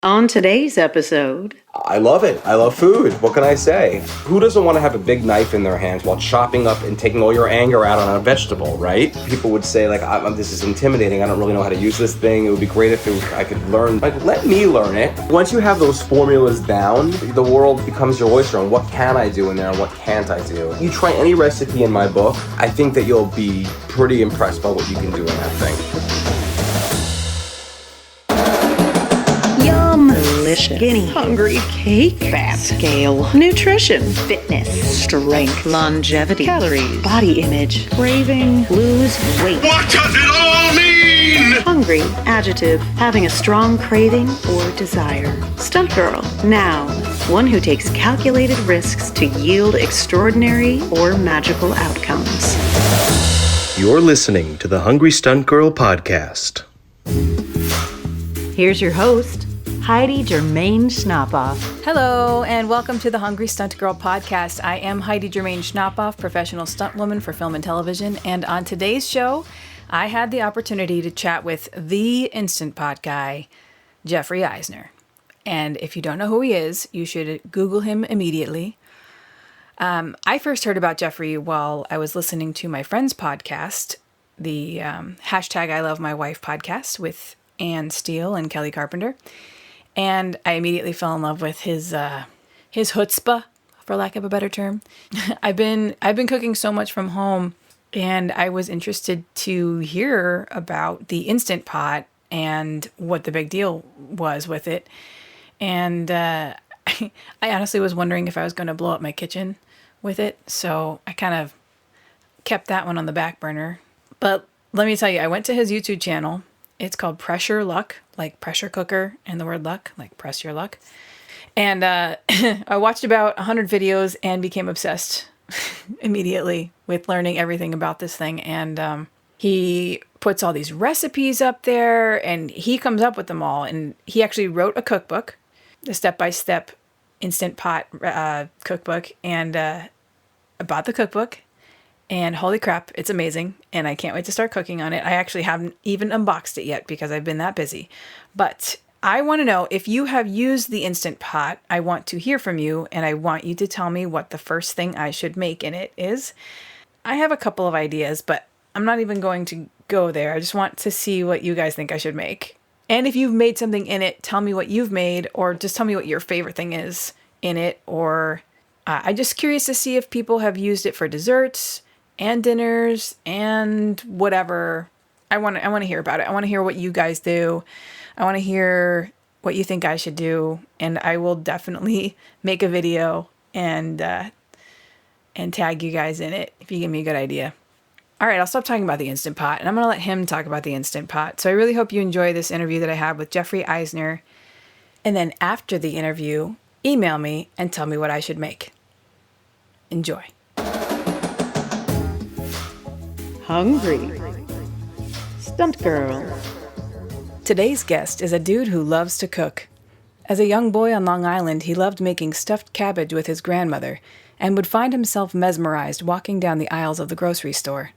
On today's episode... I love it. I love food. What can I say? Who doesn't want to have a big knife in their hands while chopping up and taking all your anger out on a vegetable, right? People would say, like, this is intimidating. I don't really know how to use this thing. It would be great if I could learn. Like, let me learn it. Once you have those formulas down, the world becomes your oyster on what can I do in there and what can't I do. You try any recipe in my book, I think that you'll be pretty impressed by what you can do in that thing. Delicious. Skinny. Hungry. Cake. Fat. Scale. Nutrition. Fitness. Strength. Longevity. Calories. Body image. Craving. Lose weight. What does it all mean? Hungry. Adjective. Having a strong craving or desire. Stunt girl. Noun. One who takes calculated risks to yield extraordinary or magical outcomes. You're listening to the Hungry Stunt Girl podcast. Here's your host, Heidi Germain Schnappoff. Hello, and welcome to the Hungry Stunt Girl podcast. I am Heidi Germain Schnappoff, professional stunt woman for film and television, and on today's show, I had the opportunity to chat with the Instant Pot guy, Jeffrey Eisner. And if you don't know who he is, you should Google him immediately. I first heard about Jeffrey while I was listening to my friend's podcast, the hashtag I Love My Wife podcast with Ann Steele and Kelly Carpenter. And I immediately fell in love with his chutzpah, for lack of a better term. I've been cooking so much from home, and I was interested to hear about the Instant Pot and what the big deal was with it. And I honestly was wondering if I was going to blow up my kitchen with it, so I kind of kept that one on the back burner. But let me tell you, I went to his YouTube channel. It's called Pressure Luck, like pressure cooker, and the word luck, like press your luck. And I watched about 100 videos and became obsessed immediately with learning everything about this thing. And he puts all these recipes up there, and he comes up with them all. And he actually wrote a cookbook, the step-by-step Instant Pot cookbook, and I bought the cookbook. And holy crap, it's amazing. And I can't wait to start cooking on it. I actually haven't even unboxed it yet because I've been that busy. But I want to know if you have used the Instant Pot. I want to hear from you, and I want you to tell me what the first thing I should make in it is. I have a couple of ideas, but I'm not even going to go there. I just want to see what you guys think I should make. And if you've made something in it, tell me what you've made, or just tell me what your favorite thing is in it. Or I'm just curious to see if people have used it for desserts and dinners and whatever. I want to hear about it. I want to hear what you guys do. I want to hear what you think I should do, and I will definitely make a video and tag you guys in it if you give me a good idea. All right, I'll stop talking about the Instant Pot, and I'm going to let him talk about the Instant Pot. So I really hope you enjoy this interview that I have with Jeffrey Eisner. And then after the interview, email me and tell me what I should make. Enjoy. Hungry. Stunt girl. Today's guest is a dude who loves to cook. As a young boy on Long Island, he loved making stuffed cabbage with his grandmother and would find himself mesmerized walking down the aisles of the grocery store.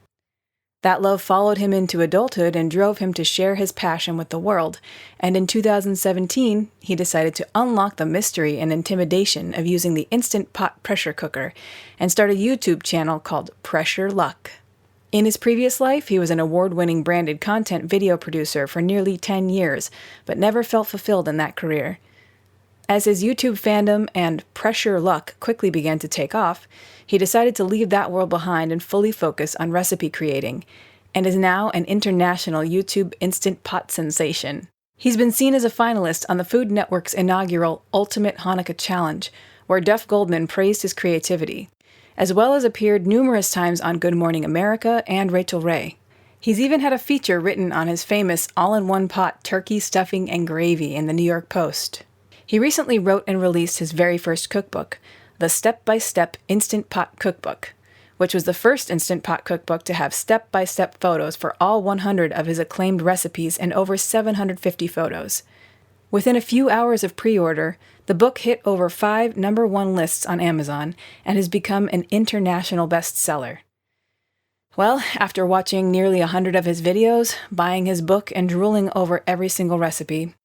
That love followed him into adulthood and drove him to share his passion with the world, and in 2017, he decided to unlock the mystery and intimidation of using the Instant Pot pressure cooker and start a YouTube channel called Pressure Luck. In his previous life, he was an award-winning branded content video producer for nearly 10 years, but never felt fulfilled in that career. As his YouTube fandom and Pressure Luck quickly began to take off, he decided to leave that world behind and fully focus on recipe creating, and is now an international YouTube Instant Pot sensation. He's been seen as a finalist on the Food Network's inaugural Ultimate Hanukkah Challenge, where Duff Goldman praised his creativity, as well as appeared numerous times on Good Morning America and Rachel Ray. He's even had a feature written on his famous all-in-one pot turkey stuffing and gravy in the New York Post. He recently wrote and released his very first cookbook, the Step-by-Step Instant Pot Cookbook, which was the first Instant Pot cookbook to have step-by-step photos for all 100 of his acclaimed recipes and over 750 photos. Within a few hours of pre-order, the book hit over 5 number 1 lists on Amazon and has become an international bestseller. Well, after watching nearly 100 of his videos, buying his book, and drooling over every single recipe,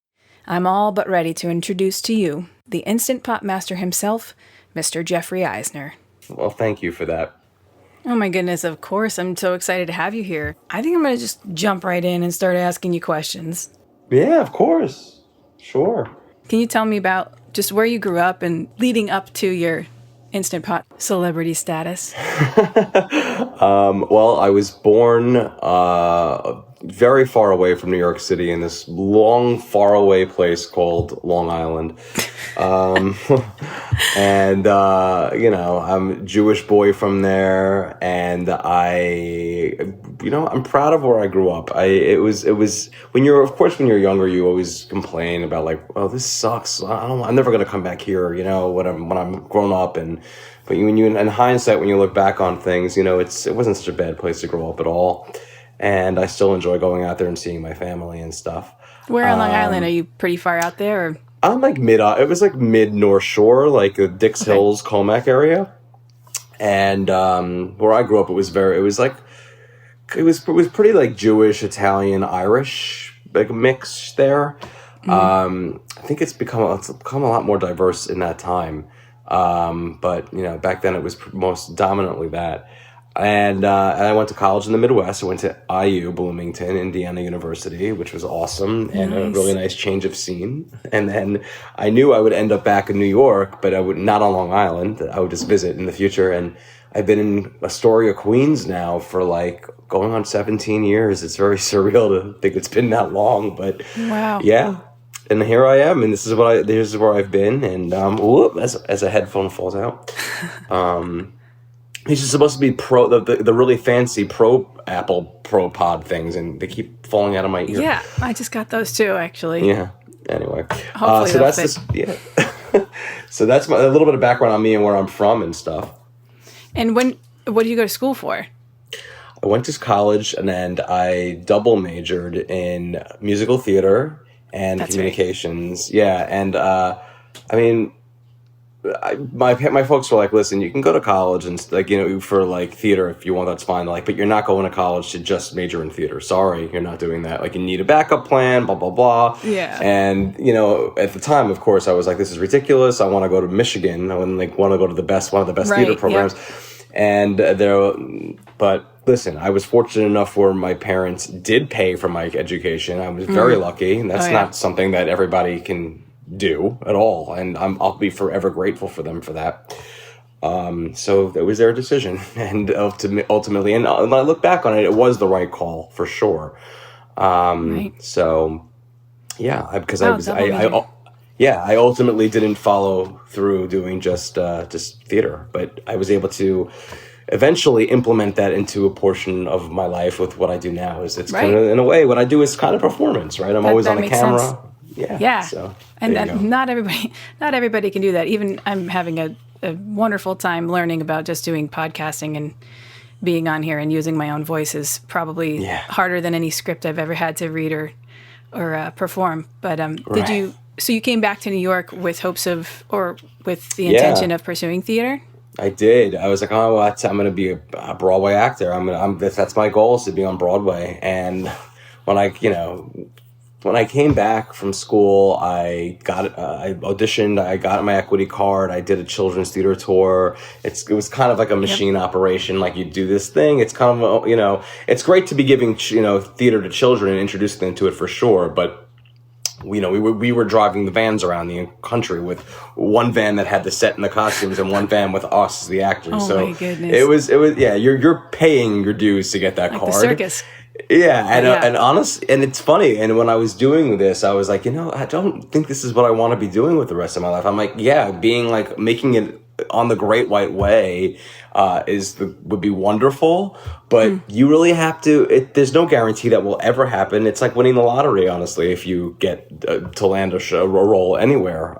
I'm all but ready to introduce to you the Instant Pot Master himself, Mr. Jeffrey Eisner. Well, thank you for that. Oh my goodness, of course. I'm so excited to have you here. I think I'm going to just jump right in and start asking you questions. Yeah, of course. Sure. Can you tell me about just where you grew up and leading up to your Instant Pot celebrity status? Well, I was born very far away from New York City in this long, far away place called Long Island. And, I'm a Jewish boy from there, and I'm proud of where I grew up. It was when you're younger, you always complain about like, oh, this sucks. I'm never going to come back here, when I'm grown up. But in hindsight, when you look back on things, it wasn't such a bad place to grow up at all. And I still enjoy going out there and seeing my family and stuff. Where on Long Island? Are you pretty far out there? Or? I'm like it was like mid North Shore, like the Dix Hills, Comac area. And where I grew up, it was pretty like Jewish, Italian, Irish, like mix there. I think it's become a lot more diverse in that time. But back then it was most dominantly that. And I went to college in the Midwest. I went to IU, Bloomington, Indiana University, which was awesome and a really nice change of scene. And then I knew I would end up back in New York, but I would not on Long Island. I would just visit in the future. And I've been in Astoria, Queens now for like going on 17 years. It's very surreal to think it's been that long, but wow. Yeah. And here I am, and this is where I've been. And as a headphone falls out. These are supposed to be the really fancy Apple Pro Pod things, and they keep falling out of my ear. Yeah, I just got those too, actually. Yeah. Anyway, hopefully so that's so that's a little bit of background on me and where I'm from and stuff. And what did you go to school for? I went to college and then I double majored in musical theater and communications. Right. Yeah, and my folks were like, listen, you can go to college and for like theater if you want, that's fine. Like, but you're not going to college to just major in theater. Sorry, you're not doing that. Like, you need a backup plan, blah, blah, blah. Yeah. And, at the time, of course, I was like, this is ridiculous. I want to go to Michigan. I want to go to one of the best theater programs. Yeah. But listen, I was fortunate enough where my parents did pay for my education. I was very lucky. And that's not something that everybody can do at all, and I'll be forever grateful for them for that. So that was their decision, and ultimately, and when I look back on it, it was the right call for sure. Right. So yeah, because I ultimately didn't follow through doing just theater, but I was able to eventually implement that into a portion of my life with what I do now. It's kind of, in a way, what I do is kind of performance, right? I'm always on the camera. Sense. Yeah. So, and not everybody can do that. Even I'm having a wonderful time learning about just doing podcasting, and being on here and using my own voice is probably harder than any script I've ever had to read or perform. But so you came back to New York with hopes of, or with the intention of pursuing theater? I did. I was like, oh, well, I'm going to be a Broadway actor. That's my goal, is to be on Broadway. And when I came back from school, I auditioned, I got my equity card, I did a children's theater tour. It was kind of like a machine operation, like you do this thing. It's kind of, it's great to be giving, theater to children and introducing them to it for sure. But, we were driving the vans around the country with one van that had the set and the costumes and one van with us, the actors. Oh my goodness. It was, you're paying your dues to get that card. The circus. Yeah, and it's funny. And when I was doing this, I was like, I don't think this is what I want to be doing with the rest of my life. I'm like, making it on the Great White Way would be wonderful, but you really have to. There's no guarantee that will ever happen. It's like winning the lottery, honestly, if you get to land a role anywhere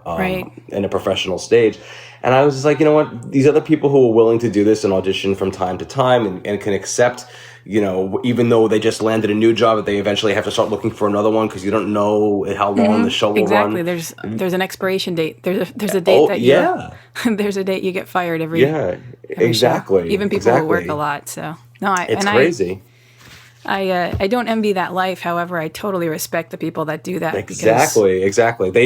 in a professional stage. And I was just like, you know what? These other people who are willing to do this and audition from time to time and can accept, even though they just landed a new job, that they eventually have to start looking for another one because you don't know how long the show will run. Exactly. There's an expiration date. There's a date there's a date you get fired every exactly. show. Even people who work a lot. So it's crazy. I don't envy that life. However, I totally respect the people that do that. Exactly.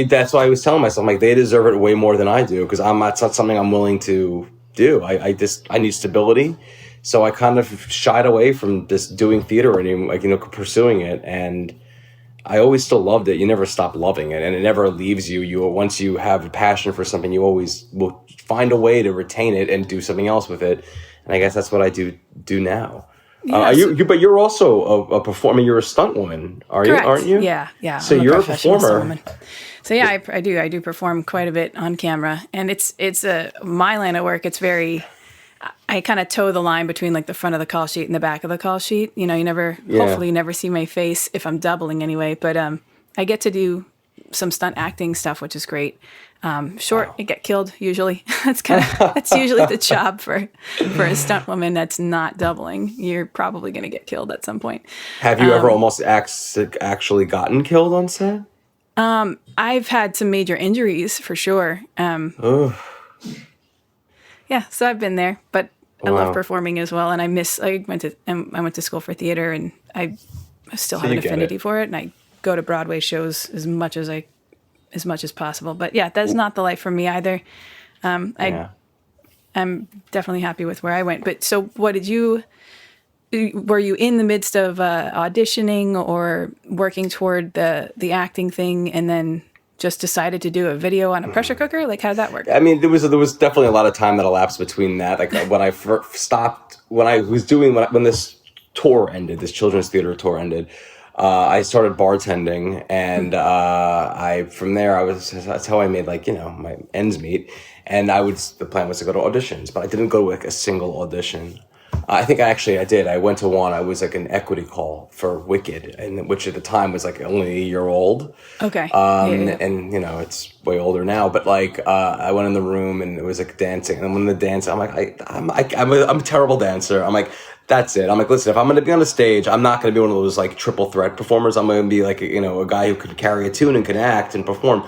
That's why I was telling myself, like, they deserve it way more than I do, because it's not something I'm willing to do. I need stability. So I kind of shied away from just doing theater and, like, pursuing it. And I always still loved it. You never stop loving it, and it never leaves you. Once you have a passion for something, you always will find a way to retain it and do something else with it. And I guess that's what I do now. But you're also a performer. You're a stunt woman, aren't you? Yeah. So you're a performer. So yeah, I do perform quite a bit on camera, and it's my line of work. It's very, I kind of toe the line between like the front of the call sheet and the back of the call sheet. Hopefully you never see my face if I'm doubling anyway. But I get to do some stunt acting stuff, which is great. You get killed usually. That's usually the job for a stunt woman that's not doubling. You're probably going to get killed at some point. Have you ever almost actually gotten killed on set? I've had some major injuries for sure. Yeah, so I've been there, but I love performing as well, and I went to school for theater, and I still have an affinity for it, and I go to Broadway shows as much as possible. But yeah, that's not the life for me either. I'm definitely happy with where I went. But so were you in the midst of auditioning or working toward the acting thing, and then just decided to do a video on a pressure cooker? Like, how did that work? I mean, there was definitely a lot of time that elapsed between that. Like when I stopped, when this tour ended, this children's theater tour ended, I started bartending, and from there that's how I made, like, my ends meet. And the plan was to go to auditions, but I didn't go to like a single audition. I think I did. I went to one. I was like an equity call for Wicked, which at the time was like only a year old. Okay. And it's way older now. But like, I went in the room and it was like dancing. And when the dance, I'm like, I'm a terrible dancer. I'm like, that's it. I'm like, listen, if I'm going to be on a stage, I'm not going to be one of those like triple threat performers. I'm going to be like, a guy who could carry a tune and can act and perform.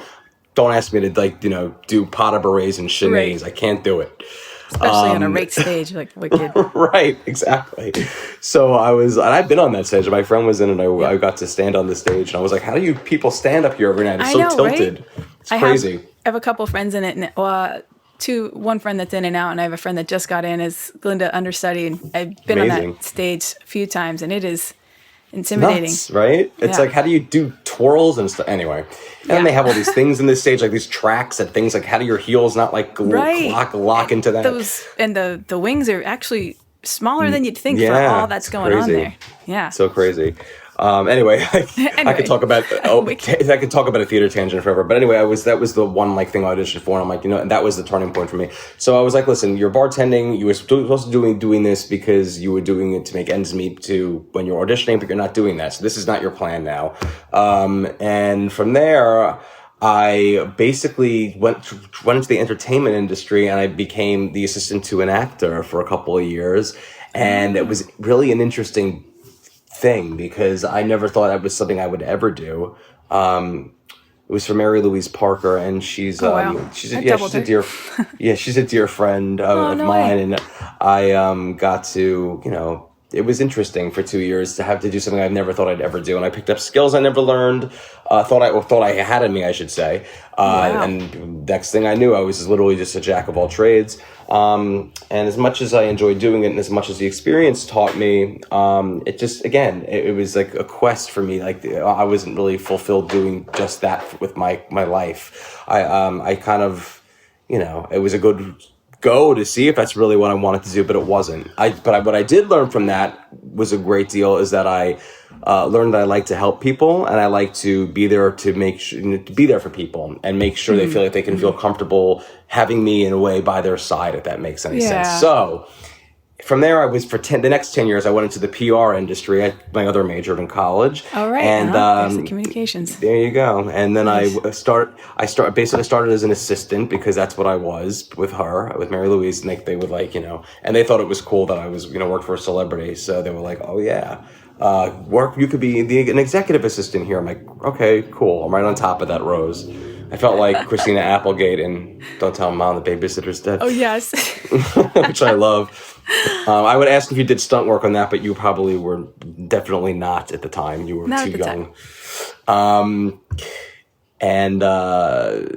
Don't ask me to like, do pot of berets and shenanigans. Right. I can't do it. Especially on a rake stage like Wicked. Right, exactly. So I've been on that stage. My friend was in, and I got to stand on the stage, and I was like, how do you people stand up here every night? It's so tilted. Right? It's crazy. I have a couple friends in it, and one friend that's in and out, and I have a friend that just got in as Glinda understudy, and I've been on that stage a few times, and it is intimidating. Nuts, right? It's like, how do you do twirls and stuff? Anyway. And then they have all these things in this stage, like these tracks and things, like how do your heels not like lock into that? The wings are actually smaller than you'd think for all that's going on there. Yeah. So crazy. Anyway, I could talk about I could talk about a theater tangent forever. But anyway, that was the one like thing I auditioned for, and I'm like, and that was the turning point for me. So I was like, listen, you're bartending. You were supposed to be doing this because you were doing it to make ends meet to when you're auditioning, but you're not doing that. So this is not your plan now. And from there, I basically went into the entertainment industry, and I became the assistant to an actor for a couple of years, and it was really an interesting thing because I never thought that was something I would ever do. It was for Mary Louise Parker, and she's she's a dear friend of mine, and I got to it was interesting for 2 years to have to do something I never thought I'd ever do, and I picked up skills I never learned, thought I had in me, I should say. And next thing I knew, I was literally just a jack of all trades. And as much as I enjoyed doing it, and as much as the experience taught me, it just, again, it was like a quest for me. Like I wasn't really fulfilled doing just that with my life. I kind of, it was a good go to see if that's really what I wanted to do, but it wasn't. What I did learn from that was a great deal, is that I learned that I like to help people, and I like to be there to be there for people and make sure they feel like they can feel comfortable having me in a way by their side, if that makes any sense. So from there, I was the next 10 years, I went into the PR industry, my other major in college. All right. And there's the communications. There you go. And then nice. I started as an assistant, because that's what I was with Mary Louise, and they would and they thought it was cool that I was, worked for a celebrity. So they were like, oh yeah, you could be an executive assistant here. I'm like, okay, cool. I'm right on top of that, Rose. I felt like Christina Applegate in Don't Tell Mom the Babysitter's Dead. Oh, yes. Which I love. I would ask if you did stunt work on that, but you probably were definitely not at the time. You were Not too at the young. time. And then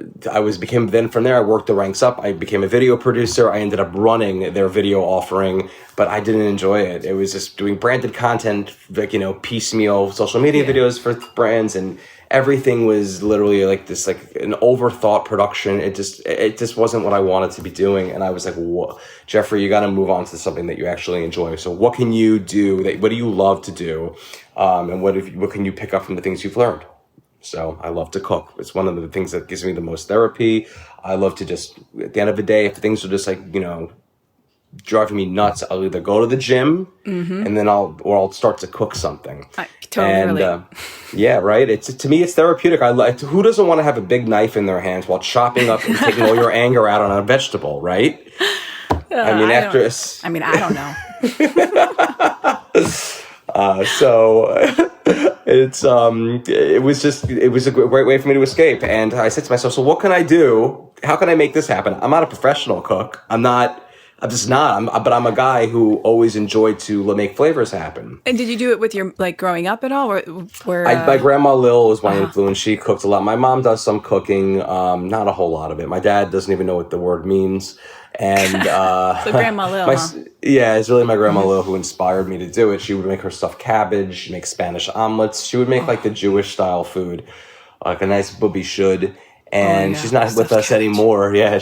from there I worked the ranks up. I became a video producer. I ended up running their video offering, but I didn't enjoy it. It was just doing branded content, like, piecemeal social media videos for brands, and everything was literally like this, like an overthought production. It just wasn't what I wanted to be doing. And I was like, whoa, Jeffrey, you got to move on to something that you actually enjoy. So what can you do? What do you love to do? And what can you pick up from the things you've learned? So I love to cook. It's one of the things that gives me the most therapy. I love to just, at the end of the day, if things are just like, driving me nuts, I'll either go to the gym and then I'll start to cook something. I totally relate. Yeah, right. To me, it's therapeutic. Who doesn't want to have a big knife in their hands while chopping up and taking all your anger out on a vegetable, right? I don't know. So it was a great way for me to escape. And I said to myself, so what can I do? How can I make this happen? I'm not a professional cook. But I'm a guy who always enjoyed to make flavors happen. And did you do it with your, growing up at all? My grandma Lil was my influence. She cooked a lot. My mom does some cooking, not a whole lot of it. My dad doesn't even know what the word means. And so Grandma Lil, yeah, it's really my Grandma Lil who inspired me to do it. She would make her stuffed cabbage, make Spanish omelets. She would make like the Jewish style food, like a nice booby should. And she's not with us anymore. Yeah,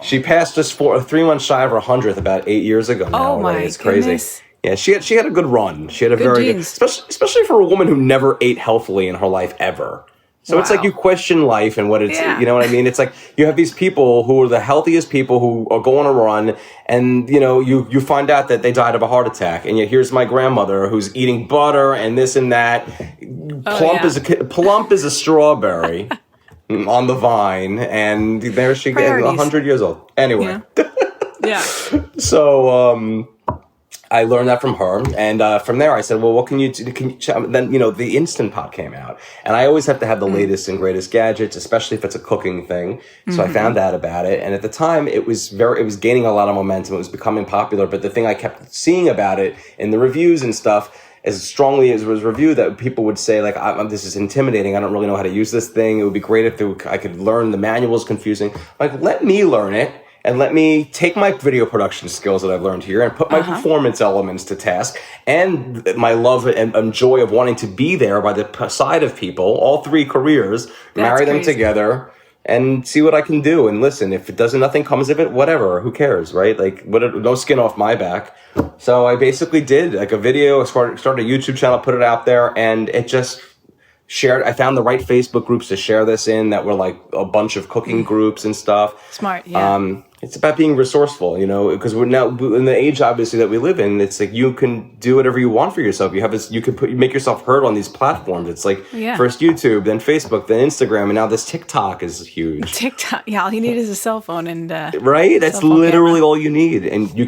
she passed us 3 months shy of her 100th about 8 years ago now. Oh my It's crazy. goodness. Yeah, she had a good run. She had a Good very genes. good, especially for a woman who never ate healthily in her life ever. So it's like you question life and what it's, you know what I mean? It's like you have these people who are the healthiest people who are going on a run, and you find out that they died of a heart attack, and yet here's my grandmother who's eating butter and this and that. Plump as a strawberry on the vine, and there she gets 100 years old. Anyway. Yeah. So, I learned that from her, and from there I said, well, what can you do? Then, the Instant Pot came out, and I always have to have the latest and greatest gadgets, especially if it's a cooking thing. So I found out about it, and at the time it was gaining a lot of momentum. It was becoming popular, but the thing I kept seeing about it in the reviews and stuff, as strongly as it was reviewed, that people would say, like, this is intimidating. I don't really know how to use this thing. It would be great if I could learn. The manual is confusing. Like, let me learn it. And let me take my video production skills that I've learned here and put my performance elements to task, and my love and joy of wanting to be there by the side of people, all three careers, marry them together and see what I can do. And listen, if nothing comes of it, whatever, who cares, right? Like, no skin off my back. So I basically did like a video, started a YouTube channel, put it out there, and it just shared. I found the right Facebook groups to share this in that were like a bunch of cooking groups and stuff. Smart, yeah. It's about being resourceful, because we're now in the age, obviously, that we live in. It's like you can do whatever you want for yourself. You make yourself heard on these platforms. It's like first YouTube, then Facebook, then Instagram, and now this TikTok is huge. TikTok, yeah. All you need is a cell phone and right. That's literally all you need, and you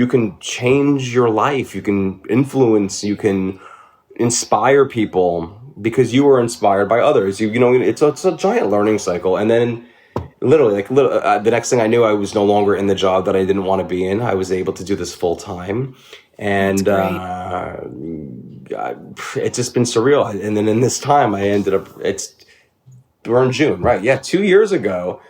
can change your life. You can influence. You can inspire people because you were inspired by others. It's a giant learning cycle, and then. Literally, the next thing I knew, I was no longer in the job that I didn't want to be in. I was able to do this full time, and it's just been surreal. And then in this time, I ended up. We're in June, right? Yeah, 2 years ago.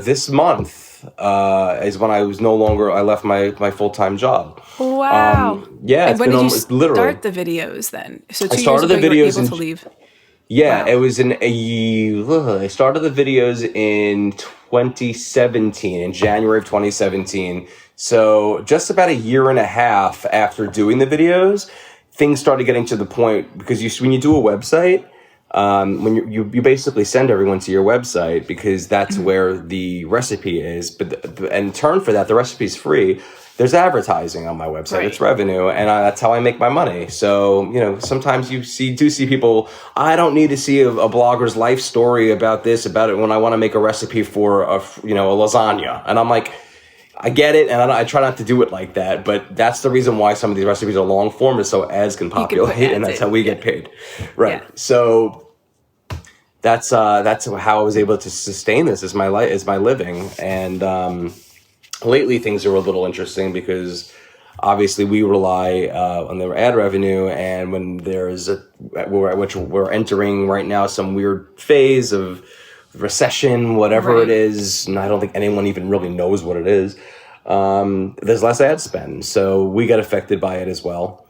This month is when I was no longer. I left my full time job. Wow. Yeah. And when did you start the videos then? So 2 years ago, you were able to leave. Yeah, wow. It was I started the videos in 2017, in January of 2017. So just about a year and a half after doing the videos, things started getting to the point, because when you do a website, when you basically send everyone to your website because that's where the recipe is. But in turn for that, the recipe is free. There's advertising on my website. It's revenue, and that's how I make my money. So, sometimes you do see people, I don't need to see a blogger's life story about it when I want to make a recipe for a lasagna. And I'm like, I get it, and I try not to do it like that, but that's the reason why some of these recipes are long form, is so ads can populate, and that's how we get paid. Right. Yeah. So that's how I was able to sustain this as my life, as my living. And lately things are a little interesting because obviously we rely on the ad revenue, and when there's which we're entering right now some weird phase of recession, whatever it is, and I don't think anyone even really knows what it is. There's less ad spend, so we get affected by it as well.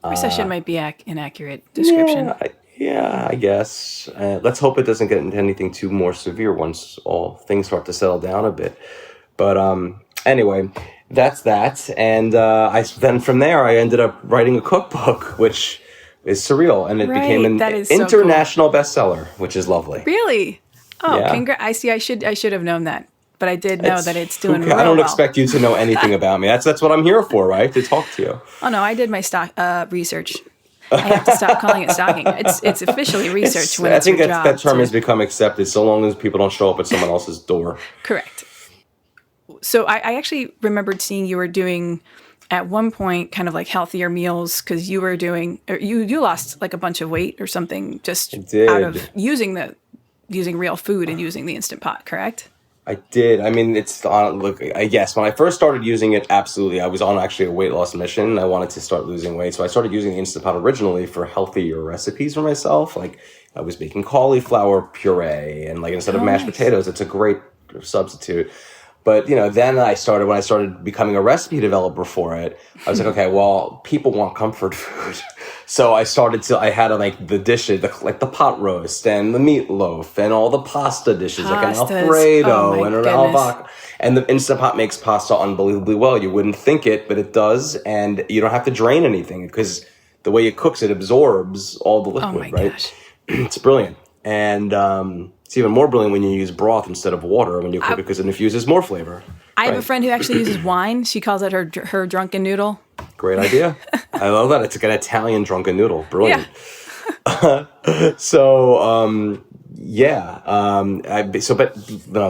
Recession might be inaccurate description. Yeah, I guess. Let's hope it doesn't get into anything too more severe once all things start to settle down a bit. But anyway, that's that. And then from there, I ended up writing a cookbook, which is surreal, and it became an international bestseller, which is lovely. Really? Oh, yeah. I see. I should have known that, but I did know that it's doing real I don't well. expect you to know anything about me. That's what I'm here for, right? To talk to you. Oh no, I did my research. I have to stop calling it stalking. It's officially research when it's your job. That term has become accepted so long as people don't show up at someone else's door. Correct. So I actually remembered seeing you were doing at one point kind of like healthier meals because you were doing, or you lost like a bunch of weight or something just out of using real food and using the Instant Pot, correct? I did. I mean, yes, when I first started using it, absolutely. I was on actually a weight loss mission. I wanted to start losing weight. So I started using the Instant Pot originally for healthier recipes for myself. Like I was making cauliflower puree, and like instead of mashed potatoes, it's a great substitute. But, then when I started becoming a recipe developer for it, I was like, okay, well, people want comfort food. So I had like the dishes, like the pot roast and the meatloaf and all the pasta dishes, like an Alfredo and an albacca. And the Instant Pot makes pasta unbelievably well. You wouldn't think it, but it does. And you don't have to drain anything because the way it cooks, it absorbs all the liquid, right? Gosh. It's brilliant. And it's even more brilliant when you use broth instead of water when you cook it because it infuses more flavor. I have a friend who actually uses wine. She calls it her drunken noodle. Great idea. I love that. It's like an Italian drunken noodle. Brilliant. Yeah.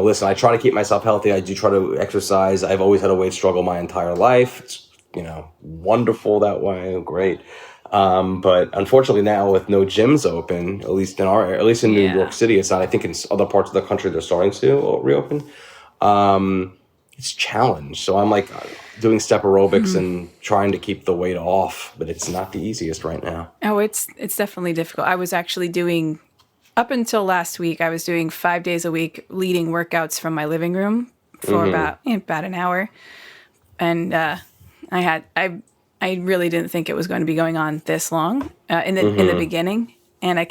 Listen, I try to keep myself healthy. I do try to exercise. I've always had a weight struggle my entire life. It's, wonderful that way. Great. But unfortunately now with no gyms open, at least in our area, at least in New York City, it's not. I think in other parts of the country they're starting to reopen. It's challenged. So I'm like doing step aerobics and trying to keep the weight off, but it's not the easiest right now. Oh, it's definitely difficult. I was actually doing, up until last week, I was doing 5 days a week leading workouts from my living room for about an hour. And I really didn't think it was going to be going on this long in the beginning. And I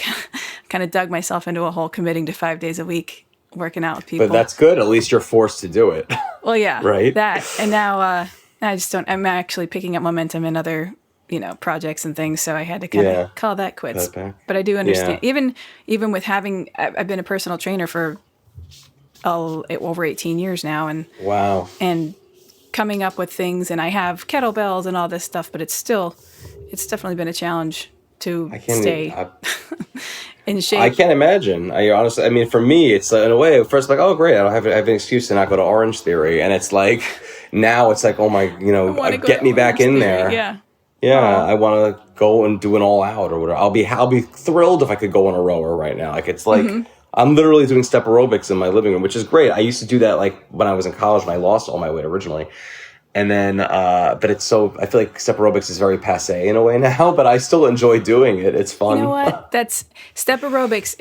kind of dug myself into a hole committing to 5 days a week working out with people. But that's good. At least you're forced to do it. Well, yeah. Right? That. And now I'm actually picking up momentum in other, projects and things. So I had to kind of call that quits. But I do understand. Even with I've been a personal trainer for over 18 years now. And wow. And coming up with things, and I have kettlebells and all this stuff, but it's definitely been a challenge to stay in shape. I can't imagine. I mean, for me, it's in a way, first like, oh great, I don't have an excuse to not go to Orange Theory, and it's like, now it's like, oh my, get me back in there. Yeah. Yeah, I want to go and do an all out or whatever. I'll be thrilled if I could go on a rower right now. Like it's like, I'm literally doing step aerobics in my living room, which is great. I used to do that like when I was in college when I lost all my weight originally. And then, but I feel like step aerobics is very passé in a way now, but I still enjoy doing it. It's fun. You know what? That's step aerobics.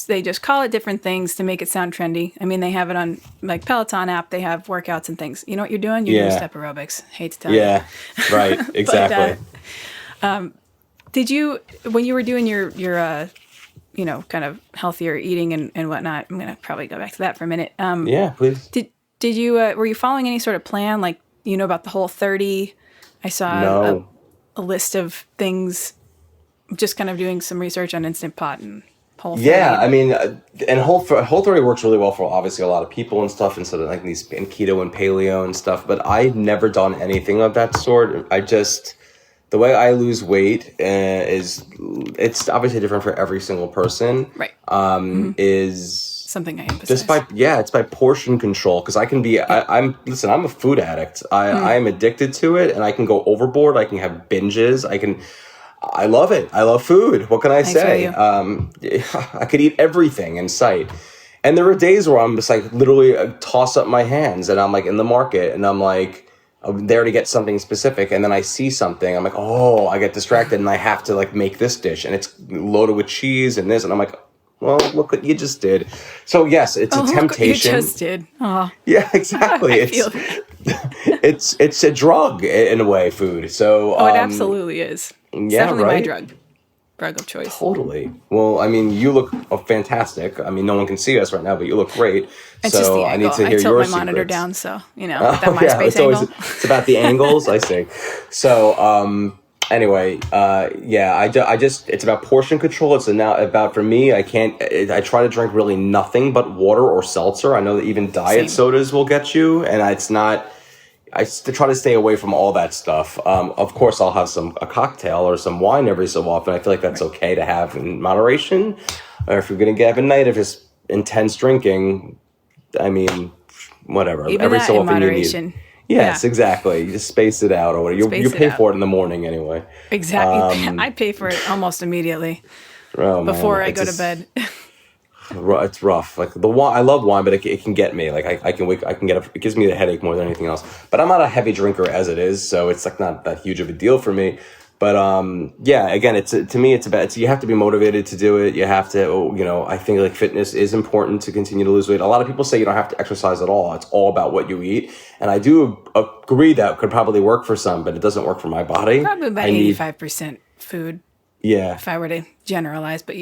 They just call it different things to make it sound trendy. I mean, they have it on like Peloton app. They have workouts and things. You know what you're doing? You're doing step aerobics. Hate to tell you. Yeah, right. Exactly. Did you, when you were doing your kind of healthier eating and whatnot, I'm going to probably go back to that for a minute. Yeah, please. Did you, were you following any sort of plan? Like, about the Whole30? I saw a list of things, just kind of doing some research on Instant Pot and Whole30. Yeah, I mean, and Whole30 works really well for obviously a lot of people and stuff, and sort of like these in keto and paleo and stuff, but I've never done anything of that sort. The way I lose weight it's obviously different for every single person. Right. Is something I emphasize. It's by portion control, because I can be, I'm a food addict. I'm addicted to it, and I can go overboard. I can have binges. I love it. I love food. What can I say? feel I could eat everything in sight. And there are days where I'm just like literally toss up my hands and I'm like in the market and I'm like, I'm there to get something specific. And then I see something. I'm like, oh, I get distracted and I have to like make this dish. And it's loaded with cheese and this. And I'm like, well, look what you just did. So yes, it's a temptation. You just did. Oh. Yeah, exactly. It's a drug in a way, food. So it absolutely is. It's definitely my drug of choice. Totally. Well, I mean, you look fantastic. I mean, no one can see us right now, but you look great. It's just the angle. I need to hear I tilt your my monitor secrets. down, so that MySpace angle. It's about the angles. I see. So anyway, it's about portion control. It's about for me. I try to drink really nothing but water or seltzer. I know that even diet sodas will get you, and it's not. I try to stay away from all that stuff. Of course, I'll have a cocktail or some wine every so often. I feel like that's okay to have in moderation. Or if you're going to have a night of just intense drinking, I mean, whatever. Even every that so in often moderation. You need. Yes, exactly. You just space it out, or whatever. You pay for it in the morning anyway. Exactly. I pay for it almost immediately before I go to bed. It's rough. Like the wine, I love wine, but it can get me. Like I can get up. It gives me the headache more than anything else. But I'm not a heavy drinker as it is, so it's like not that huge of a deal for me. But again, to me, it's about. You have to be motivated to do it. You have to, I think like fitness is important to continue to lose weight. A lot of people say you don't have to exercise at all. It's all about what you eat, and I do agree that could probably work for some, but it doesn't work for my body. Probably about 85% food. Yeah. If I were to generalize, but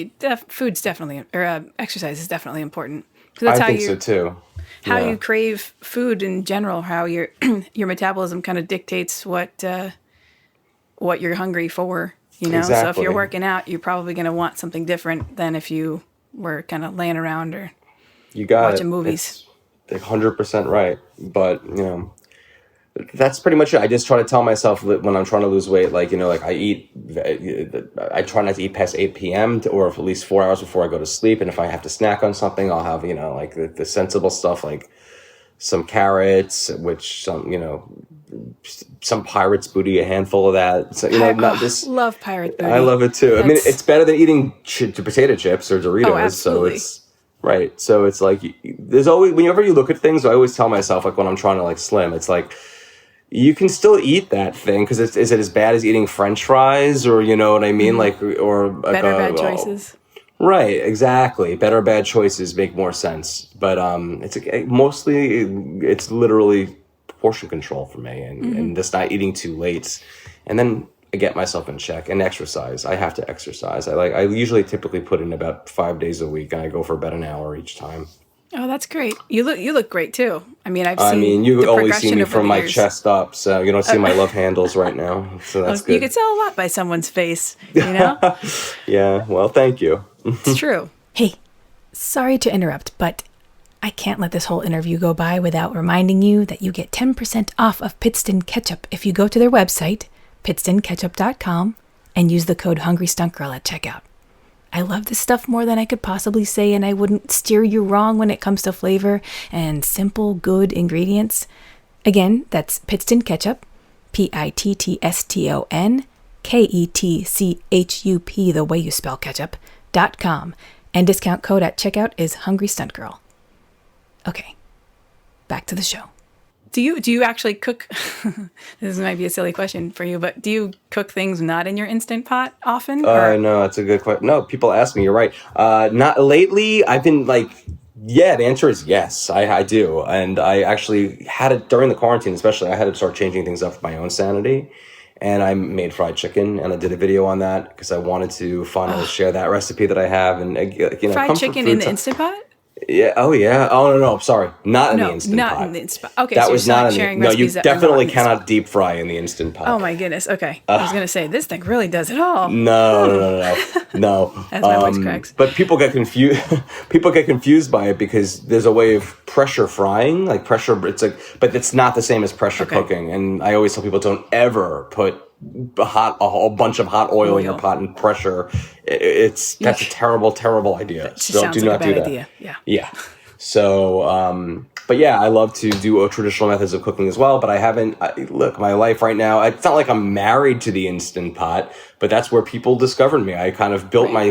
food's definitely, or exercise is definitely important. That's I think so too. How you crave food in general, how your metabolism kind of dictates what you're hungry for. Exactly. So if you're working out, you're probably going to want something different than if you were kind of laying around or watching movies. It's 100% right, but that's pretty much it. I just try to tell myself that when I'm trying to lose weight, I try not to eat past 8 p.m. or at least 4 hours before I go to sleep. And if I have to snack on something, I'll have, the sensible stuff, like some carrots, which some pirate's booty, a handful of that. So, love pirate booty. I love it too. I mean, it's better than eating potato chips or Doritos. Oh, absolutely. So it's right. So it's like, there's always, whenever you look at things, I always tell myself, like when I'm trying to slim, it's like, you can still eat that thing because is it as bad as eating French fries or you know what I mean, or better bad choices. Right, exactly. Better bad choices make more sense, but it's literally portion control for me and just not eating too late, and then I get myself in check and exercise. I have to exercise. I usually typically put in about 5 days a week, and I go for about an hour each time. Oh, that's great. You look great too. I mean, you always see me from my chest up, so you don't see my love handles right now. So that's good. You could tell a lot by someone's face, Yeah, well, thank you. It's true. Hey, sorry to interrupt, but I can't let this whole interview go by without reminding you that you get 10% off of Pittston Ketchup if you go to their website, PittstonKetchup.com, and use the code HungryStuntGirl at checkout. I love this stuff more than I could possibly say, and I wouldn't steer you wrong when it comes to flavor and simple, good ingredients. Again, that's Pittston Ketchup, PITTSTON, KETCHUP, the way you spell ketchup.com, and discount code at checkout is HungryStuntGirl. Okay, back to the show. Do you actually cook? This might be a silly question for you, but do you cook things not in your Instant Pot often? No, that's a good question. No, people ask me. You're right. Not lately. I've been the answer is yes. I do, and I actually had it during the quarantine, especially. I had to start changing things up for my own sanity, and I made fried chicken, and I did a video on that because I wanted to finally share that recipe that I have, and fried chicken in the Instant Pot. Yeah. Oh, yeah. Oh, no. Sorry. Not in the Instant Pot. Not in the Instant Pot. Okay, that so was you're not sharing No, you recipes definitely cannot deep fry in the Instant Pot. Oh, my goodness. Okay. I was going to say, this thing really does it all. No. As my voice cracks. But people get confused. People get confused by it because there's a way of pressure frying, but it's not the same as pressure cooking. And I always tell people, don't ever put a whole bunch of hot oil in your pot and pressure. That's a terrible idea. So do not do that. Idea. Yeah. So But yeah, I love to do traditional methods of cooking as well. But I haven't. Look, my life right now. It's not like I'm married to the Instant Pot, but that's where people discovered me. I kind of built my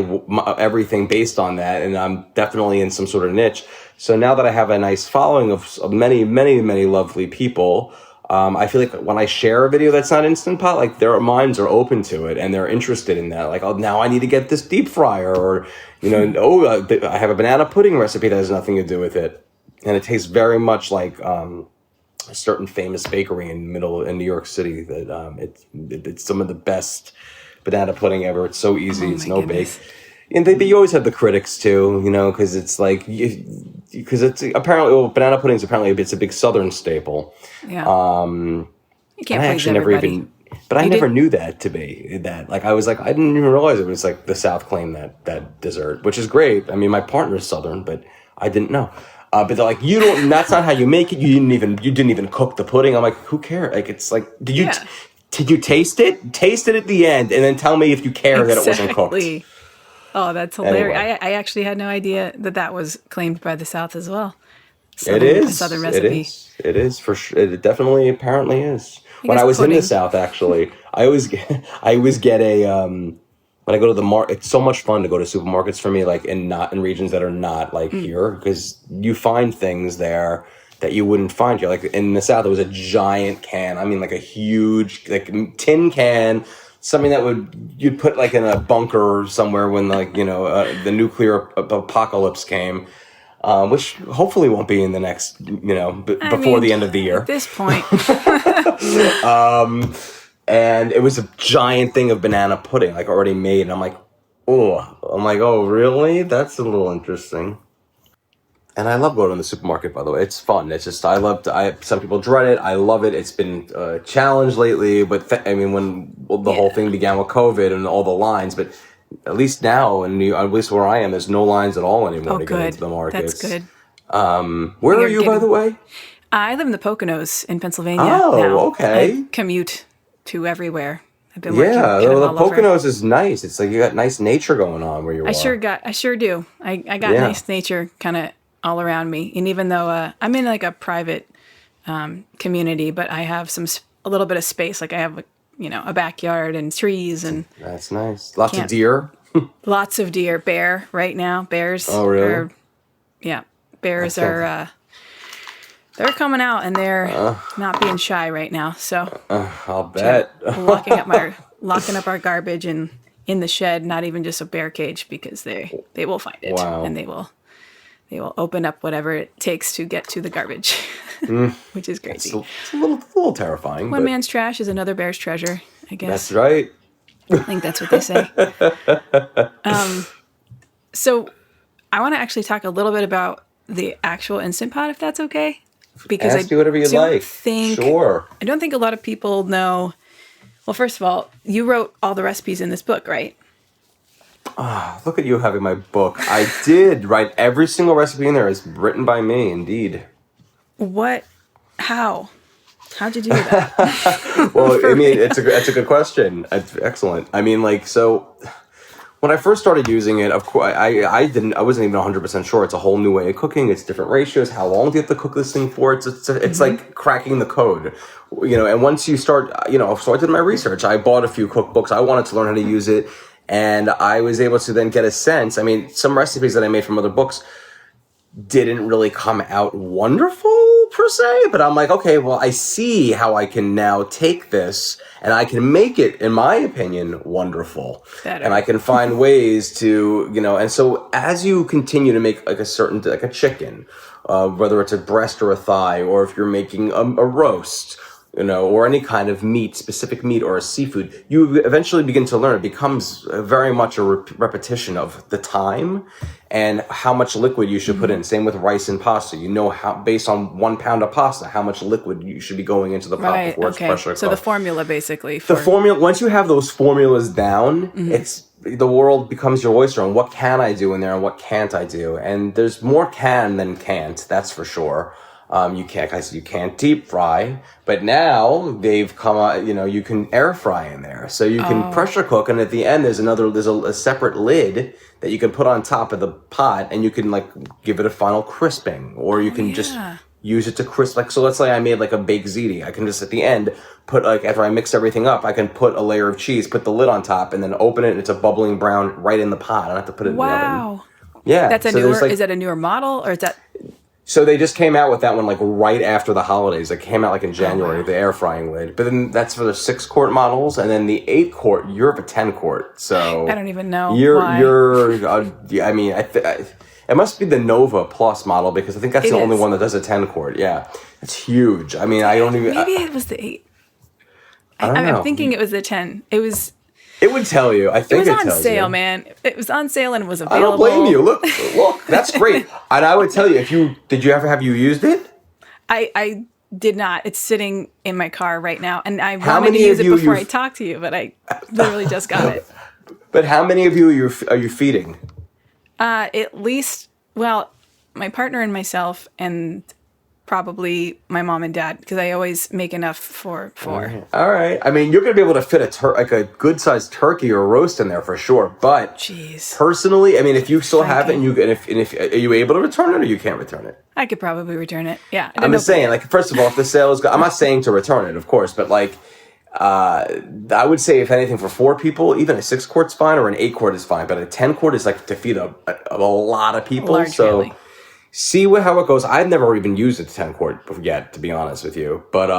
everything based on that, and I'm definitely in some sort of niche. So now that I have a nice following of many, many, many lovely people, I feel like when I share a video that's not Instant Pot, like their minds are open to it and they're interested in that. Like, oh, now I need to get this deep fryer, or I have a banana pudding recipe that has nothing to do with it, and it tastes very much like a certain famous bakery in New York City. That it's some of the best banana pudding ever. It's so easy. It's no bake. And you always have the critics too, because it's like, because it's apparently, banana pudding is apparently it's a big Southern staple. Yeah. You can't please everybody. But I never knew that to be that. Like, I was like, I didn't even realize it was like the South claimed that dessert, which is great. I mean, my partner's Southern, but I didn't know. But they're like, that's not how you make it. You didn't even cook the pudding. I'm like, who cares? Like, it's like, did you taste it? Taste it at the end, and then tell me if you care that it wasn't cooked. Oh, that's hilarious. Anyway. I actually had no idea that was claimed by the South as well. It is. A Southern recipe. It is for sure. It definitely apparently is. When I was in the South, actually, I always get when I go to the market. It's so much fun to go to supermarkets for me, like in regions that are not like here, because you find things there that you wouldn't find here. Like in the South, it was a giant can. I mean, like a huge tin can. Something that you'd put like in a bunker somewhere when the nuclear apocalypse came, which hopefully won't be in the next before the end of the year. At this point, and it was a giant thing of banana pudding, like already made. And I'm like, oh, really? That's a little interesting. And I love going to the supermarket, by the way. It's fun. It's just, some people dread it. I love it. It's been a challenge lately, but when the whole thing began with COVID and all the lines, but at least now, at least where I am, there's no lines at all anymore to get into the markets. That's good. Where are you, by the way? I live in the Poconos in Pennsylvania. Oh, okay. I commute to everywhere. I've been working the Poconos is nice. It's like you got nice nature going on where you are. I sure do. I got nice nature kind of all around me, and even though I'm in like a private community, but I have a little bit of space. Like I have a backyard and trees, and that's nice. Lots of deer. Lots of deer. Bear right now. Bears. Oh, really? Bears are. They're coming out, and they're not being shy right now. So I'll bet. locking up our garbage in the shed. Not even just a bear cage, because they will find it, and they will open up whatever it takes to get to the garbage, which is crazy. It's a little terrifying. One man's trash is another bear's treasure, I guess. That's right. I think that's what they say. So I want to actually talk a little bit about the actual Instant Pot, if that's okay. Because Ask you whatever you'd like. Sure. I don't think a lot of people know. Well, first of all, you wrote all the recipes in this book, right? Look at you having my book. I did write every single recipe in there is written by me, indeed. What? How? How'd you do that? Well, I mean, that's a good question. It's excellent. I mean, so when I first started using it, of course, I wasn't even 100% sure. It's a whole new way of cooking. It's different ratios. How long do you have to cook this thing for? It's like cracking the code, and once you start, so I did my research. I bought a few cookbooks. I wanted to learn how to use it. And I was able to then get a sense. I mean, some recipes that I made from other books didn't really come out wonderful per se, but I'm like, okay, well, I see how I can now take this and I can make it, in my opinion, wonderful. Better. And I can find ways to, and so as you continue to make like a chicken, whether it's a breast or a thigh, or if you're making a roast, or any kind of meat, specific meat or a seafood, you eventually begin to learn. It becomes very much a repetition of the time and how much liquid you should put in. Same with rice and pasta. How, based on 1 pound of pasta, how much liquid you should be going into the pot before it's pressure cooked. So the formula, basically. The formula. Once you have those formulas down, the world becomes your oyster. And what can I do in there, and what can't I do? And there's more can than can't. That's for sure. You can't deep fry, but now they've come out, you can air fry in there. So you can pressure cook, and at the end there's a separate lid that you can put on top of the pot, and you can give it a final crisping, or you can just use it to crisp. Like, so let's say I made like a baked ziti. I can just at the end put, like, after I mix everything up, I can put a layer of cheese, put the lid on top, and then open it, and it's a bubbling brown right in the pot. I don't have to put it in the oven. Wow. Yeah. That's so is that a newer model, or is that? So they just came out with that one like right after the holidays. It came out like in January, the air frying lid. But then that's for the 6-quart models, and then the 8-quart, you're up a 10-quart. So I don't even know why. I mean, it must be the Nova Plus model, because I think that's the only one that does a 10-quart. Yeah, it's huge. I mean, I don't even. Maybe it was the 8. I don't know. I'm thinking it was the 10. It would tell you. I think it was on tells sale, you. man. It was on sale and it was available. I don't blame you. Look, that's great. And I would tell you, did you ever have you used it? I did not. It's sitting in my car right now, and I wanted to use it before I talked to you, but I literally just got it. But how many of you are you feeding? At least, well, my partner and myself, and probably my mom and dad, because I always make enough for 4. All right. I mean, you're going to be able to fit a good-sized turkey or roast in there for sure. But jeez, personally, I mean, if you still have it, and if are you able to return it, or you can't return it? I could probably return it. Yeah. I'm just saying, like, first of all, if the sale is good, I'm not saying to return it, of course, but like, I would say if anything for 4 people, even a 6-quart's fine, or an 8-quart is fine, but a 10-quart is like to feed a lot of people. Large family. See how it goes. I've never even used a 10-quart yet, to be honest with you. But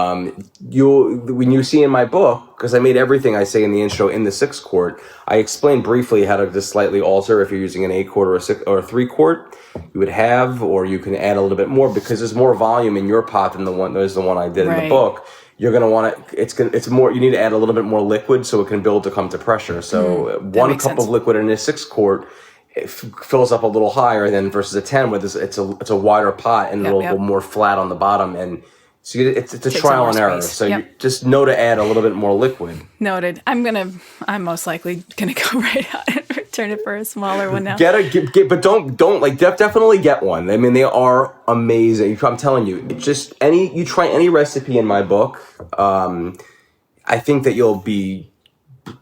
when you see in my book, because I made everything I say in the intro in the 6-quart, I explain briefly how to just slightly alter if you're using an 8-quart or a 3-quart. You would have, or you can add a little bit more, because there's more volume in your pot than the one I did in the book. You're gonna want it. It's more. You need to add a little bit more liquid so it can build to come to pressure. So 1 cup of liquid in a 6-quart. It fills up a little higher than versus a 10, where it's a wider pot and it'll go more flat on the bottom, and so it's a trial and error. So you just know to add a little bit more liquid. Noted. I'm most likely gonna go right out and return it for a smaller one now. But don't like definitely get one. I mean, they are amazing. I'm telling you, you try any recipe in my book. I think that you'll be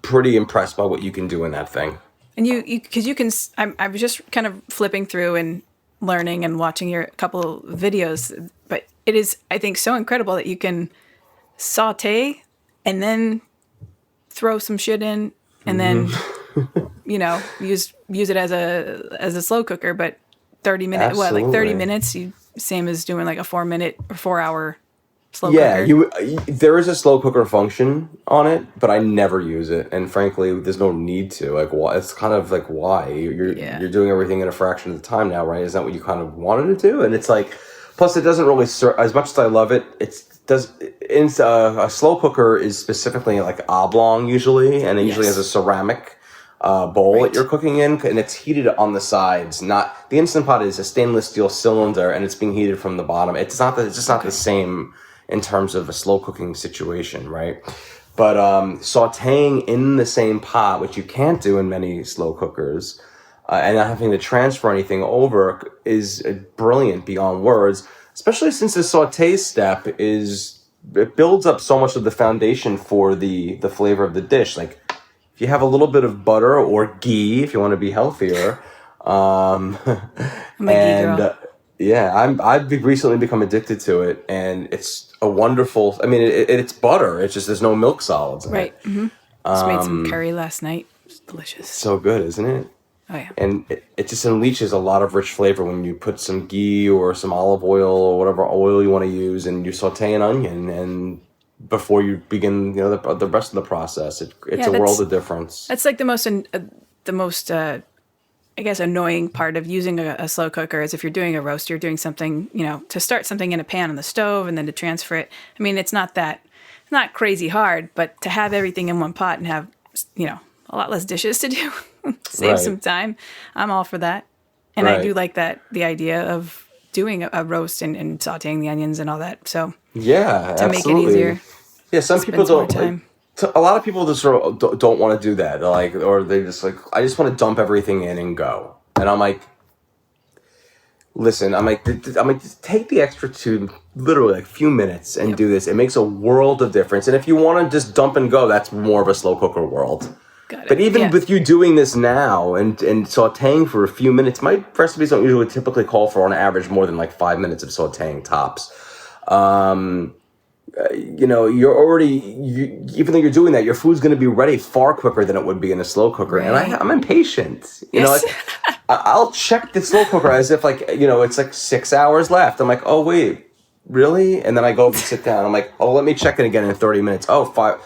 pretty impressed by what you can do in that thing. And because you can, I was just kind of flipping through and learning and watching your couple videos, but it is, I think, so incredible that you can saute and then throw some shit in, and then use it as a slow cooker. But 30 minutes, Absolutely. like 30 minutes, same as doing like a 4-minute or 4-hour slow cooker. Yeah, there is a slow cooker function on it, but I never use it, and frankly, there's no need to. Like, why? It's kind of like, why? You're doing everything in a fraction of the time now, right? Is that what you kind of wanted to do? And it's like, plus, it doesn't really serve as much as I love it. A slow cooker is specifically like oblong usually, and it usually has a ceramic bowl that you're cooking in, and it's heated on the sides. Not the Instant Pot is a stainless steel cylinder, and it's being heated from the bottom. It's just not the same in terms of a slow cooking situation, right? But sauteing in the same pot, which you can't do in many slow cookers, and not having to transfer anything over, is brilliant beyond words, especially since the saute step it builds up so much of the foundation for the flavor of the dish. Like, if you have a little bit of butter or ghee, if you want to be healthier, I'm a ghee girl. I've recently become addicted to it, and it's a wonderful. I mean, it's butter. It's just there's no milk solids in it. Mm-hmm. Just made some curry last night. It's delicious. So good, isn't it? Oh yeah. And it just unleashes a lot of rich flavor when you put some ghee or some olive oil or whatever oil you want to use, and you saute an onion, and before you begin, the rest of the process, it's a world of difference. That's like the most I guess annoying part of using a slow cooker is if you're doing a roast, you're doing something, to start something in a pan on the stove and then to transfer it. I mean, it's not crazy hard, but to have everything in one pot and have, a lot less dishes to do, save some time. I'm all for that. And I do like the idea of doing a roast and sauteing the onions and all that. So yeah, to make it easier. Yeah, some people don't. A lot of people just sort of don't want to do that, or they just like, I just want to dump everything in and go. And I'm like, listen, just take the extra literally like a few minutes and do this. It makes a world of difference. And if you want to just dump and go, that's more of a slow cooker world. Got it. But even Yeah. with you doing this now and sauteing for a few minutes, my recipes don't usually typically call for on average more than like 5 minutes of sauteing tops. You're already, even though you're doing that, your food's going to be ready far quicker than it would be in a slow cooker. Right. And I'm impatient. Yes. I'll check the slow cooker as if it's like 6 hours left. I'm like, oh, wait, really? And then I go up and sit down. I'm like, oh, let me check it again in 30 minutes. Oh, 5.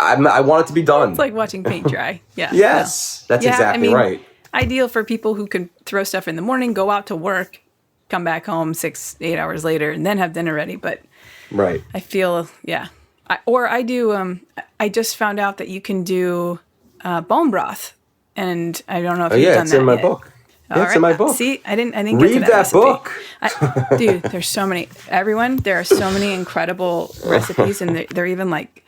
I want it to be done. It's like watching paint dry. Yeah. Yes, that's exactly right. Ideal for people who can throw stuff in the morning, go out to work, come back home 6-8 hours later, and then have dinner ready. But Right. I feel, I just found out that you can do bone broth, and I don't know if you've done that it's in my yet. book. All It's in my book. See, I didn't Read get to that recipe. book. Dude, there's so many. There are so many incredible recipes, and they're even like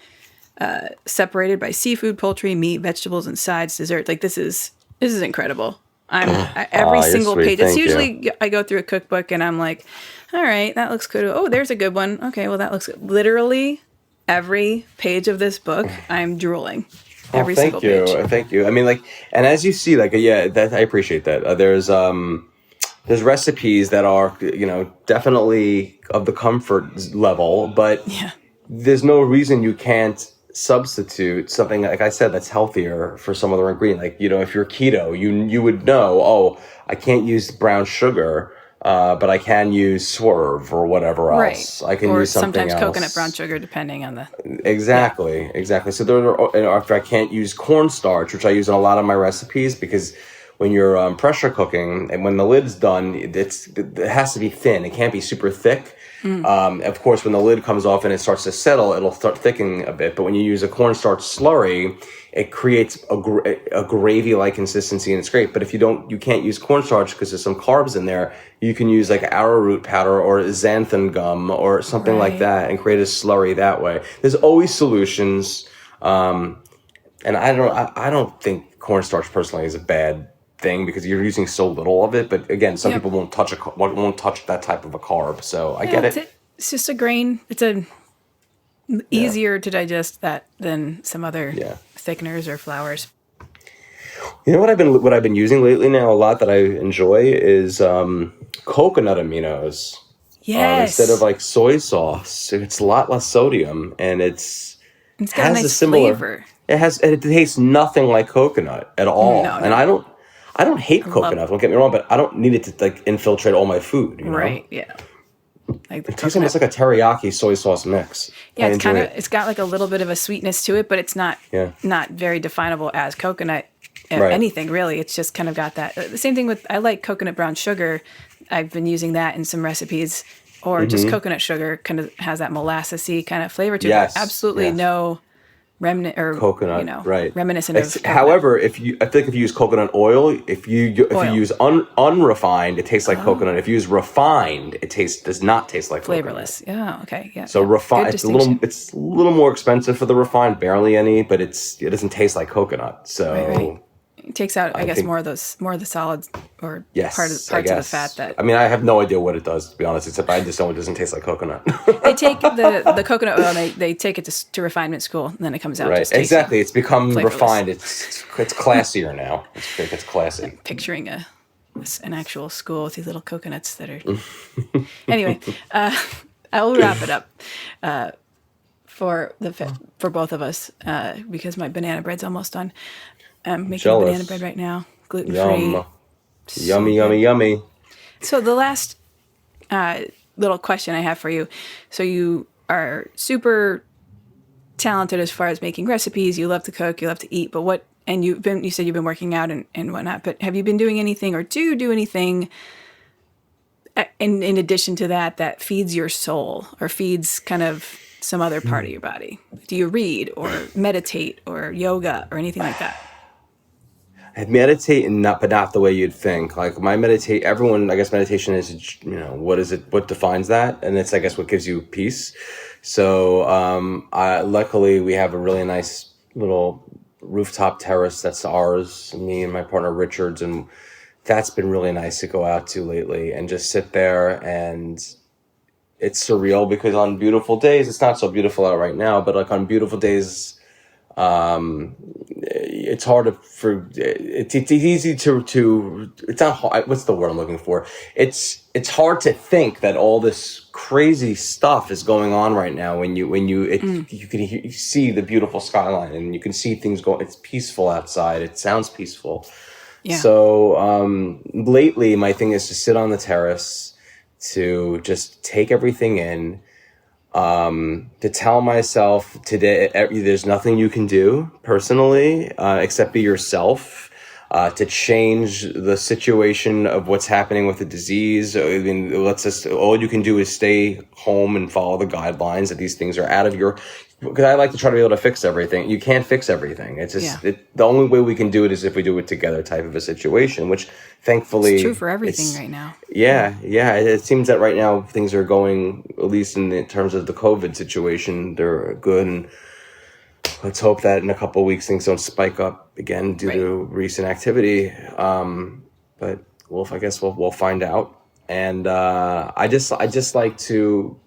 separated by seafood, poultry, meat, vegetables, and sides, dessert. Like this is incredible. Every you're single sweet. page. It's Thank usually I go through a cookbook and I'm like, all right, that looks good. Oh, there's a good one. Okay, well that looks good. Literally every page of this book, I'm drooling. Every single page. Thank you. I mean, and as you see, that I appreciate that. There's recipes that are, definitely of the comfort level, but there's no reason you can't substitute something, like I said, that's healthier for some other ingredient. Like, if you're keto, you would know, oh, I can't use brown sugar, but I can use swerve or whatever else. Right. I can or use something sometimes else. coconut brown sugar, depending on the... Exactly. So if I can't use cornstarch, which I use in a lot of my recipes, because when you're pressure cooking and when the lid's done, it has to be thin. It can't be super thick. Of course, when the lid comes off and it starts to settle, it'll start thickening a bit. But when you use a cornstarch slurry, it creates a gravy-like consistency, and it's great. But if you can't use cornstarch because there's some carbs in there, you can use like arrowroot powder or xanthan gum or something like that and create a slurry that way. There's always solutions. And I don't think cornstarch personally is a bad thing because you're using so little of it. But again, some people won't touch that type of a carb. So I get it. It's just a grain. It's easier to digest that than some other thickeners or flours. You know what I've been using lately now a lot that I enjoy is coconut aminos. Yes. Instead of like soy sauce, it's a lot less sodium and it's got has a nice a similar flavor. It tastes nothing like coconut at all. No. And I don't hate coconut, don't get me wrong, but I don't need it to like infiltrate all my food, you know? Right, yeah. Like It tastes almost like a teriyaki soy sauce mix. Yeah, I enjoy it. it's got like a little bit of a sweetness to it, but it's not very definable as coconut anything really. It's just kind of got that. The same thing with, I like coconut brown sugar. I've been using that in some recipes, or just coconut sugar kind of has that molassy kind of flavor to it. Absolutely no remnant or coconut, reminiscent of coconut. However, I feel like if you use coconut oil, if you use unrefined, it tastes like coconut. If you use refined, it does not taste like flavorless. coconut. Oh, okay, yeah. So refined, it's a little more expensive for the refined, barely any, but it doesn't taste like coconut. So right. It takes out, I guess, more of the solids or parts of the fat that. I mean, I have no idea what it does, to be honest, except I just know it doesn't taste like coconut. They take the coconut oil and they take it to refinement school, and then it comes out. Right, exactly. It's become flavorless. Refined. It's classier now. It's classy. I'm picturing an actual school with these little coconuts that are. Anyway, I'll wrap it up for both of us because my banana bread's almost done. I'm making banana bread right now, gluten-free. Yummy. So the last little question I have for you. So you are super talented as far as making recipes. You love to cook. You love to eat. But you said you've been working out and whatnot. But have you been doing anything, or do you do anything in addition to that feeds your soul or feeds kind of some other part of your body? Do you read or meditate or yoga or anything like that? I meditate, but not the way you'd think. Like everyone, I guess meditation is, what is it? What defines that? And it's, I guess, what gives you peace. So, luckily we have a really nice little rooftop terrace that's ours, me and my partner Richards, and that's been really nice to go out to lately and just sit there. And it's surreal because on beautiful days, it's not so beautiful out right now, but like on beautiful days, it's hard it's easy to it's not hard, what's the word I'm looking for? It's hard to think that all this crazy stuff is going on right now when you can see the beautiful skyline and you can see things going. It's peaceful outside. It sounds peaceful. Yeah. So lately my thing is to sit on the terrace, to just take everything in, to tell myself today there's nothing you can do personally except be yourself, to change the situation of what's happening with the disease. I mean, all you can do is stay home and follow the guidelines, that these things are out of your, because I like to try to be able to fix everything. You can't fix everything. It's just the only way we can do it is if we do it together type of a situation, which thankfully it's true for everything right now. Yeah. It seems that right now things are going, at least in terms of the COVID situation, they're good. And let's hope that in a couple of weeks things don't spike up again due to recent activity. But I guess we'll find out. And I just like to.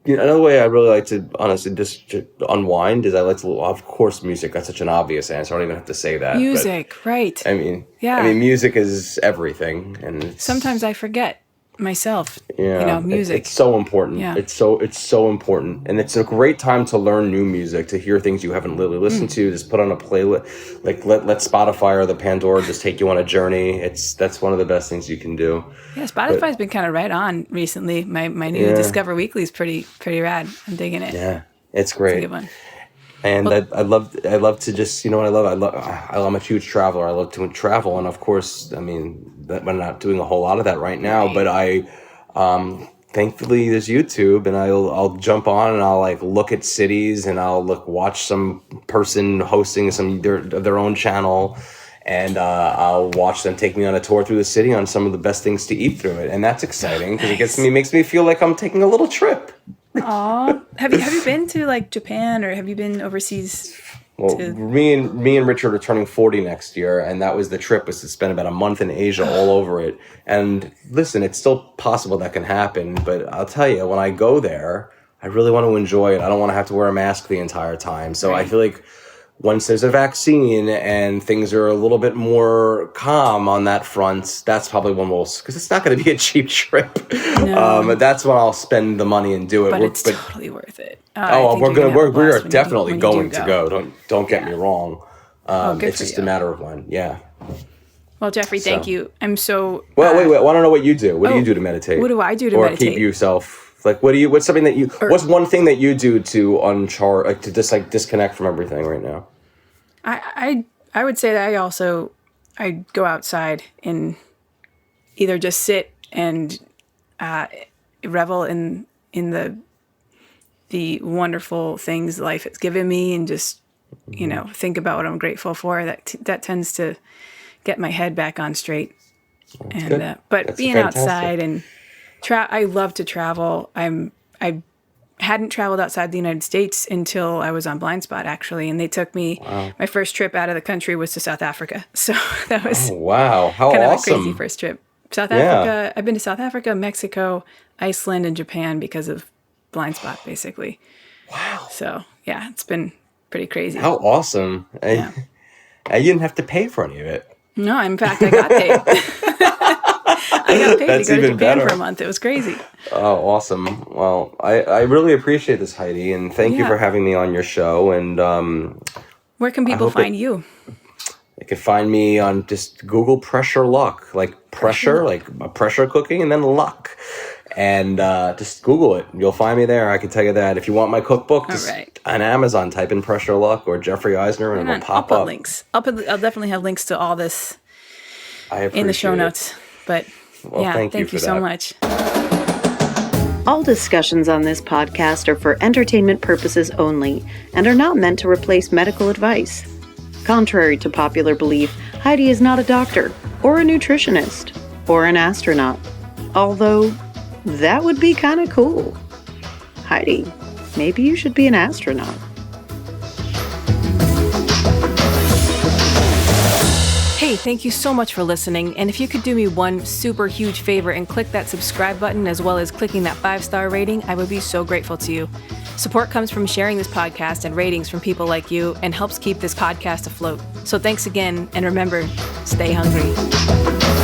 Another way I really like to honestly just to unwind is I like to, of course, music. That's such an obvious answer. I don't even have to say that. Music, right. I mean, music is everything. And sometimes I forget myself, music. It's so important. Yeah. It's so important. And it's a great time to learn new music, to hear things you haven't really listened to, just put on a playlist, like let Spotify or the Pandora just take you on a journey. That's one of the best things you can do. Yeah, Spotify's been kind of right on recently. My new Discover Weekly is pretty rad. I'm digging it. Yeah, it's great. It's a good one. And I love to just, what I love? I'm a huge traveler. I love to travel. And of course, I mean, I'm not doing a whole lot of that right now, but I, thankfully there's YouTube, and I'll jump on and I'll like look at cities, and I'll watch some person hosting their own channel, and I'll watch them take me on a tour through the city on some of the best things to eat through it. And that's exciting because makes me feel like I'm taking a little trip. Aw, have you been to like Japan, or have you been overseas? Well, me and Richard are turning 40 next year, and that was the trip, was to spend about a month in Asia all over it. And listen, it's still possible that can happen, but I'll tell you, when I go there, I really want to enjoy it. I don't want to have to wear a mask the entire time. So I feel like once there's a vaccine and things are a little bit more calm on that front, that's probably when because it's not going to be a cheap trip. No. That's when I'll spend the money and do it. But it's totally worth it. We are definitely going to go. Don't get me wrong. It's just a matter of when. Yeah. Well, Jeffrey, thank you. I'm so. Well, wait. I want to know what you do. What do you do to meditate? What do I do to meditate? Or keep yourself. Like, what's one thing that you do to to just like disconnect from everything right now? I would say that I go outside and either just sit and revel in the wonderful things life has given me, and just think about what I'm grateful for. That tends to get my head back on straight. And but being outside and I love to travel. I hadn't traveled outside the United States until I was on Blind Spot, actually, and they took me. Wow. My first trip out of the country was to South Africa, so that was how kind awesome. of a crazy first trip. South Africa. I've been to South Africa, Mexico, Iceland, and Japan because of Blind Spot, basically. Wow. So yeah, it's been pretty crazy. How awesome! Yeah. You didn't have to pay for any of it. No, in fact, I got paid. I got paid That's to go to even Japan better. for a month. It was crazy. Oh, awesome. Well, I really appreciate this, Heidi, and thank you for having me on your show. And where can people find you? They can find me on just Google pressure luck, like pressure cooking, and then luck. And just Google it. You'll find me there. I can tell you that. If you want my cookbook, just on Amazon, type in pressure luck or Jeffrey Eisner, and it'll pop up. I'll put links. I'll definitely have links to all this in the show notes. But thank you so much. All discussions on this podcast are for entertainment purposes only and are not meant to replace medical advice. Contrary to popular belief, Heidi is not a doctor or a nutritionist or an astronaut. Although, that would be kind of cool. Heidi, maybe you should be an astronaut. Hey, Hey, thank you so much for listening. And if you could do me one super huge favor and click that subscribe button as well as clicking that 5-star rating, I would be so grateful to you. Support comes from sharing this podcast and ratings from people like you and helps keep this podcast afloat. So thanks again, and remember, stay hungry.